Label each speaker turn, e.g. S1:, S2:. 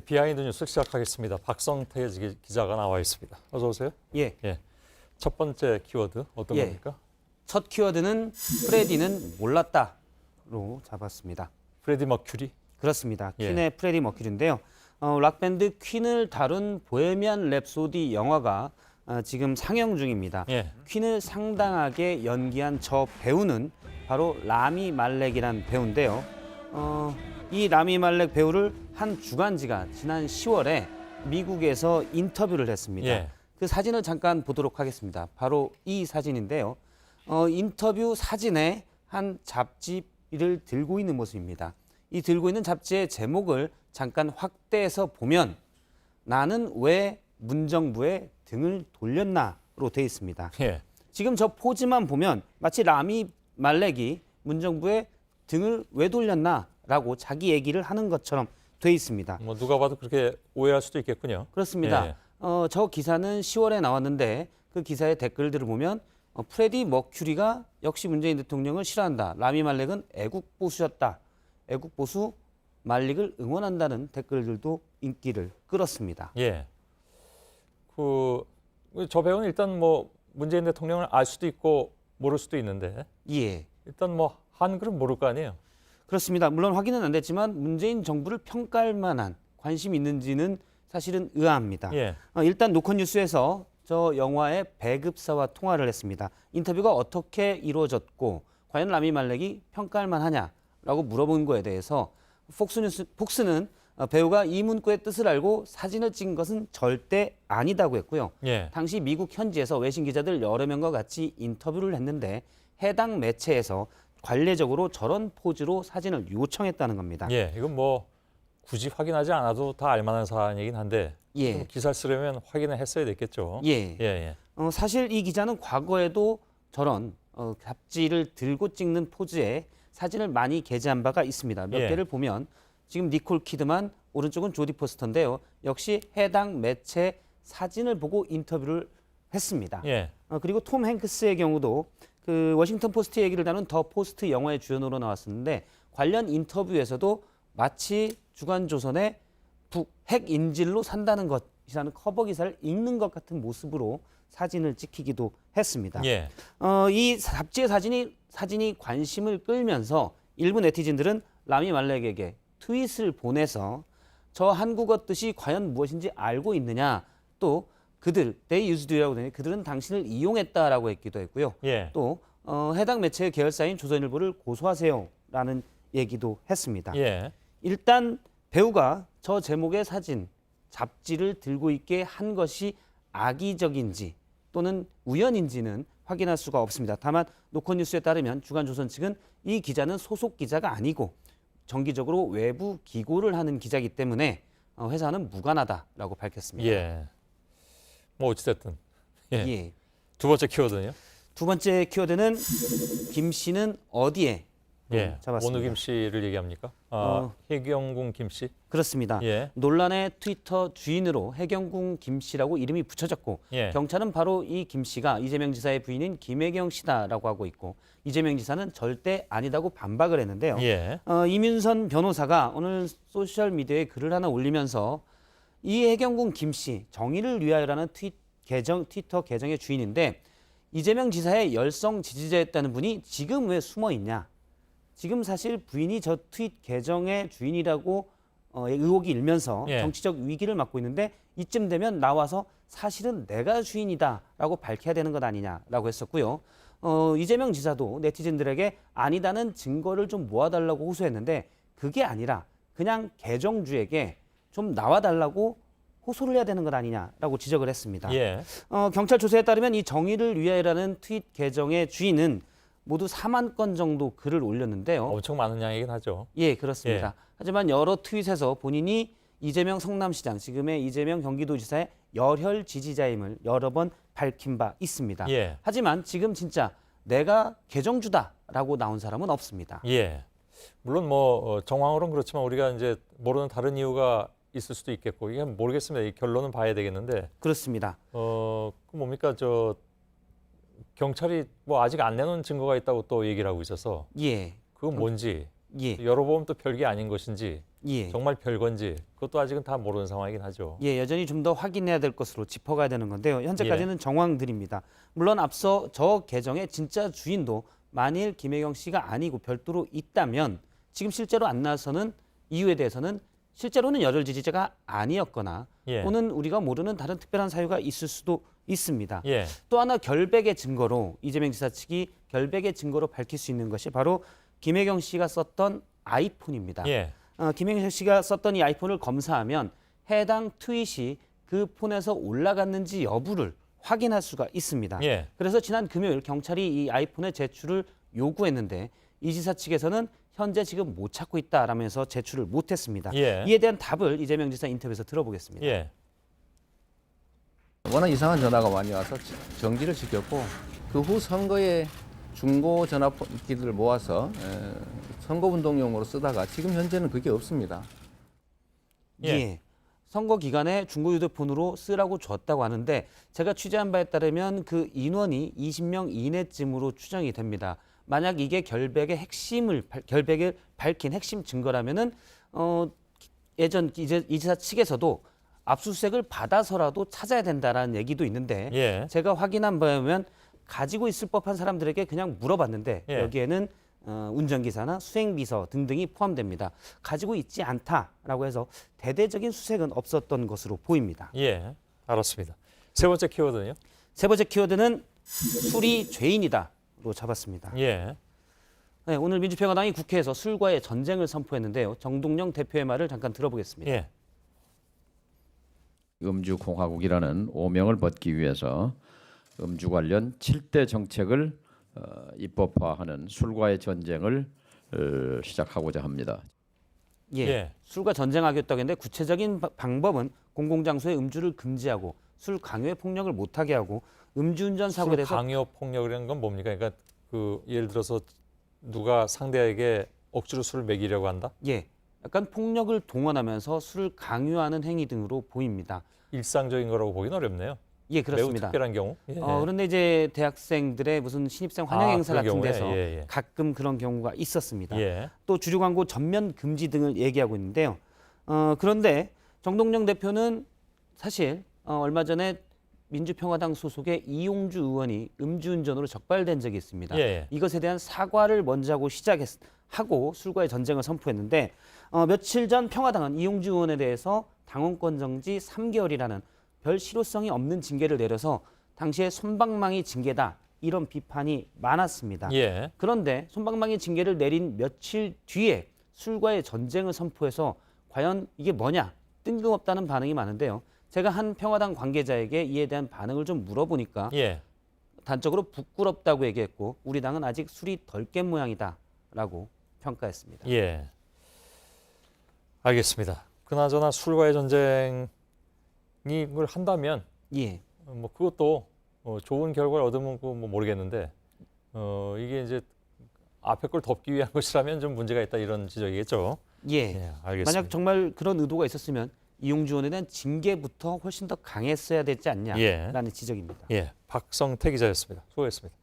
S1: 비하인드 뉴스 시작하겠습니다. 박성태 기자가 나와 있습니다. 어서 오세요.
S2: 예.
S1: 첫 번째 키워드 어떤 겁니까?
S2: 첫 키워드는 프레디는 몰랐다로 잡았습니다.
S1: 프레디 머큐리?
S2: 그렇습니다.
S1: 예.
S2: 퀸의 프레디 머큐리인데요. 락밴드 퀸을 다룬 보헤미안 랩소디 영화가 지금 상영 중입니다.
S1: 예.
S2: 퀸을 상당하게 연기한 저 배우는 바로 라미 말렉이란 배우인데요. 이 라미 말렉 배우를 한 주간지가 지난 10월에 미국에서 인터뷰를 했습니다.
S1: 예.
S2: 그 사진을 잠깐 보도록 하겠습니다. 바로 이 사진인데요. 인터뷰 사진에 한 잡지를 들고 있는 모습입니다. 이 들고 있는 잡지의 제목을 잠깐 확대해서 보면 나는 왜 문정부에 등을 돌렸나로 되어 있습니다.
S1: 예.
S2: 지금 저 포즈만 보면 마치 라미 말렉이 문정부에 등을 왜 돌렸나라고 자기 얘기를 하는 것처럼 되어 있습니다.
S1: 뭐 누가 봐도 그렇게 오해할 수도 있겠군요.
S2: 그렇습니다.
S1: 예.
S2: 저 기사는 10월에 나왔는데 그 기사의 댓글들을 보면 프레디 머큐리가 역시 문재인 대통령을 싫어한다. 라미 말렉은 애국 보수였다. 애국 보수 말릭을 응원한다는 댓글들도 인기를 끌었습니다.
S1: 예. 저 배우는 일단 뭐 문재인 대통령을 알 수도 있고 모를 수도 있는데
S2: 예.
S1: 일단 뭐 한글은 모를 거 아니에요.
S2: 그렇습니다. 물론 확인은 안 됐지만 문재인 정부를 평가할 만한 관심이 있는지는 사실은 의아합니다.
S1: 예.
S2: 일단 노컷뉴스에서 저 영화의 배급사와 통화를 했습니다. 인터뷰가 어떻게 이루어졌고 과연 라미 말렉이 평가할 만하냐라고 물어본 거에 대해서 폭스는 배우가 이 문구의 뜻을 알고 사진을 찍은 것은 절대 아니다고 했고요.
S1: 예.
S2: 당시 미국 현지에서 외신 기자들 여러 명과 같이 인터뷰를 했는데 해당 매체에서 관례적으로 저런 포즈로 사진을 요청했다는 겁니다.
S1: 예. 이건 뭐 굳이 확인하지 않아도 다 알만한 사안이긴 한데
S2: 예.
S1: 기사를 쓰려면 확인을 했어야 됐겠죠.
S2: 예.
S1: 예.
S2: 사실 이 기자는 과거에도 저런 잡지를 들고 찍는 포즈에 사진을 많이 게재한 바가 있습니다. 몇
S1: 예.
S2: 개를 보면 지금 니콜 키드만, 오른쪽은 조디 포스터인데요. 역시 해당 매체 사진을 보고 인터뷰를 했습니다.
S1: 예.
S2: 그리고 톰 행크스의 경우도 그 워싱턴 포스트 얘기를 다룬 더 포스트 영화의 주연으로 나왔었는데 관련 인터뷰에서도 마치 주간조선의 핵 인질로 산다는 것이라는 커버 기사를 읽는 것 같은 모습으로 사진을 찍히기도 했습니다.
S1: 예.
S2: 이 잡지의 사진이 관심을 끌면서 일부 네티즌들은 라미 말렉에게 트윗을 보내서 저 한국어 뜻이 과연 무엇인지 알고 있느냐, 또 they used you라고 되니 그들은 당신을 이용했다라고 했기도 했고요.
S1: 예.
S2: 또 해당 매체의 계열사인 조선일보를 고소하세요라는 얘기도 했습니다.
S1: 예.
S2: 일단 배우가 저 제목의 사진, 잡지를 들고 있게 한 것이 악의적인지 또는 우연인지는 확인할 수가 없습니다. 다만 노컷뉴스에 따르면 주간조선 측은 이 기자는 소속 기자가 아니고 정기적으로 외부 기고를 하는 기자이기 때문에 회사는 무관하다라고 밝혔습니다.
S1: 예. 뭐 어찌됐든. 예.
S2: 예.
S1: 두 번째 키워드는요?
S2: 두 번째 키워드는 김 씨는 어디에
S1: 예.
S2: 잡았습니다.
S1: 어느 김 씨를 얘기합니까? 해경궁 김 씨?
S2: 그렇습니다.
S1: 예.
S2: 논란의 트위터 주인으로 해경궁 김 씨라고 이름이 붙여졌고
S1: 예.
S2: 경찰은 바로 이 김 씨가 이재명 지사의 부인인 김혜경 씨다라고 하고 있고 이재명 지사는 절대 아니다고 반박을 했는데요.
S1: 예.
S2: 이민선 변호사가 오늘 소셜미디어에 글을 하나 올리면서 이 해경궁 김 씨 정의를 위하여라는 트위터 계정의 주인인데 이재명 지사의 열성 지지자였다는 분이 지금 왜 숨어 있냐? 지금 사실 부인이 저 트윗 계정의 주인이라고 의혹이 일면서
S1: 예.
S2: 정치적 위기를 맞고 있는데 이쯤 되면 나와서 사실은 내가 주인이다라고 밝혀야 되는 것 아니냐라고 했었고요. 이재명 지사도 네티즌들에게 아니다는 증거를 좀 모아달라고 호소했는데 그게 아니라 그냥 계정주에게 좀 나와달라고 호소를 해야 되는 것 아니냐라고 지적을 했습니다.
S1: 예.
S2: 경찰 조사에 따르면 이 정의를 위하여라는 트윗 계정의 주인은 모두 4만 건 정도 글을 올렸는데요.
S1: 엄청 많은 양이긴 하죠.
S2: 예, 그렇습니다.
S1: 예.
S2: 하지만 여러 트윗에서 본인이 이재명 성남시장, 지금의 이재명 경기도지사의 열혈 지지자임을 여러 번 밝힌 바 있습니다.
S1: 예.
S2: 하지만 지금 진짜 내가 계정주다라고 나온 사람은 없습니다.
S1: 예. 물론 뭐 정황으로는 그렇지만 우리가 이제 모르는 다른 이유가 있을 수도 있겠고 이게 모르겠습니다. 이 결론은 봐야 되겠는데.
S2: 그렇습니다.
S1: 그 뭡니까 경찰이 뭐 아직 안 내놓은 증거가 있다고 또 얘기를 하고 있어서
S2: 예.
S1: 그건 뭔지
S2: 예.
S1: 열어보면 또 별게 아닌 것인지
S2: 예.
S1: 정말 별건지 그것도 아직은 다 모르는 상황이긴 하죠.
S2: 예, 여전히 좀 더 확인해야 될 것으로 짚어가야 되는 건데요. 현재까지는 정황들입니다. 물론 앞서 저 계정의 진짜 주인도 만일 김혜경 씨가 아니고 별도로 있다면 지금 실제로 안 나서는 이유에 대해서는 실제로는 열혈 지지자가 아니었거나
S1: 예.
S2: 또는 우리가 모르는 다른 특별한 사유가 있을 수도 있습니다.
S1: 예.
S2: 또 하나 결백의 증거로 이재명 지사 측이 결백의 증거로 밝힐 수 있는 것이 바로 김혜경 씨가 썼던 아이폰입니다.
S1: 예.
S2: 김혜경 씨가 썼던 이 아이폰을 검사하면 해당 트윗이 그 폰에서 올라갔는지 여부를 확인할 수가 있습니다.
S1: 예.
S2: 그래서 지난 금요일 경찰이 이 아이폰의 제출을 요구했는데 이 지사 측에서는 현재 지금 못 찾고 있다라면서 제출을 못했습니다.
S1: 예.
S2: 이에 대한 답을 이재명 지사 인터뷰에서 들어보겠습니다.
S1: 예.
S3: 워낙 이상한 전화가 많이 와서 정지를 시켰고 그 후 선거에 중고 전화기들을 모아서 선거운동용으로 쓰다가 지금 현재는 그게 없습니다.
S2: 예. 선거 기간에 중고 휴대폰으로 쓰라고 줬다고 하는데 제가 취재한 바에 따르면 그 인원이 20명 이내쯤으로 추정이 됩니다. 만약 이게 결백의 결백을 밝힌 핵심 증거라면은 예전 이 지사 측에서도 압수수색을 받아서라도 찾아야 된다라는 얘기도 있는데
S1: 예.
S2: 제가 확인한 바에 의하면 가지고 있을 법한 사람들에게 그냥 물어봤는데
S1: 예.
S2: 여기에는 운전기사나 수행비서 등등이 포함됩니다. 가지고 있지 않다라고 해서 대대적인 수색은 없었던 것으로 보입니다.
S1: 예. 알았습니다. 세 번째 키워드는요?
S2: 세 번째 키워드는 술이 죄인이다로 잡았습니다.
S1: 예.
S2: 네, 오늘 민주평화당이 국회에서 술과의 전쟁을 선포했는데요. 정동영 대표의 말을 잠깐 들어보겠습니다.
S1: 예.
S4: 음주공화국이라는 오명을 벗기 위해서 음주 관련 7대 정책을 입법화하는 술과의 전쟁을 시작하고자 합니다.
S2: 예,
S1: 예.
S2: 술과 전쟁하겠다고 했는데 구체적인 방법은 공공장소에 음주를 금지하고 술 강요의 폭력을 못하게 하고 음주운전 사고에
S1: 술
S2: 대해서
S1: 강요 폭력이라는 건 뭡니까? 그러니까 그 예를 들어서 누가 상대에게 억지로 술을 먹이려고 한다?
S2: 예, 약간 폭력을 동원하면서 술을 강요하는 행위 등으로 보입니다.
S1: 일상적인 거라고 보기는 어렵네요.
S2: 예,
S1: 매우
S2: 그렇습니다.
S1: 특별한 경우. 예.
S2: 그런데 이제 대학생들의 무슨 신입생 환영 행사
S1: 그
S2: 같은
S1: 경우에?
S2: 데서
S1: 예, 예.
S2: 가끔 그런 경우가 있었습니다.
S1: 예.
S2: 또 주류 광고 전면 금지 등을 얘기하고 있는데요. 그런데 정동영 대표는 사실 얼마 전에 민주평화당 소속의 이용주 의원이 음주운전으로 적발된 적이 있습니다.
S1: 예.
S2: 이것에 대한 사과를 먼저 하고 술과의 전쟁을 선포했는데 며칠 전 평화당은 이용주 의원에 대해서 당원권 정지 3개월이라는 별 실효성이 없는 징계를 내려서 당시에 솜방망이 징계다 이런 비판이 많았습니다.
S1: 예.
S2: 그런데 솜방망이 징계를 내린 며칠 뒤에 술과의 전쟁을 선포해서 과연 이게 뭐냐 뜬금없다는 반응이 많은데요. 제가 한 평화당 관계자에게 이에 대한 반응을 좀 물어보니까
S1: 예.
S2: 단적으로 부끄럽다고 얘기했고 우리 당은 아직 술이 덜 깬 모양이다라고 평가했습니다.
S1: 예. 알겠습니다. 그나저나 술과의 전쟁이 걸 한다면
S2: 예,
S1: 뭐 그것도 좋은 결과를 얻으면 뭐 모르겠는데 이게 이제 앞에 걸 덮기 위한 것이라면 좀 문제가 있다 이런 지적이겠죠.
S2: 예.
S1: 예, 알겠습니다.
S2: 만약 정말 그런 의도가 있었으면 이용주 의원에 대한 징계부터 훨씬 더 강했어야 되지 않냐라는
S1: 예.
S2: 지적입니다.
S1: 예, 박성태 기자였습니다. 수고했습니다.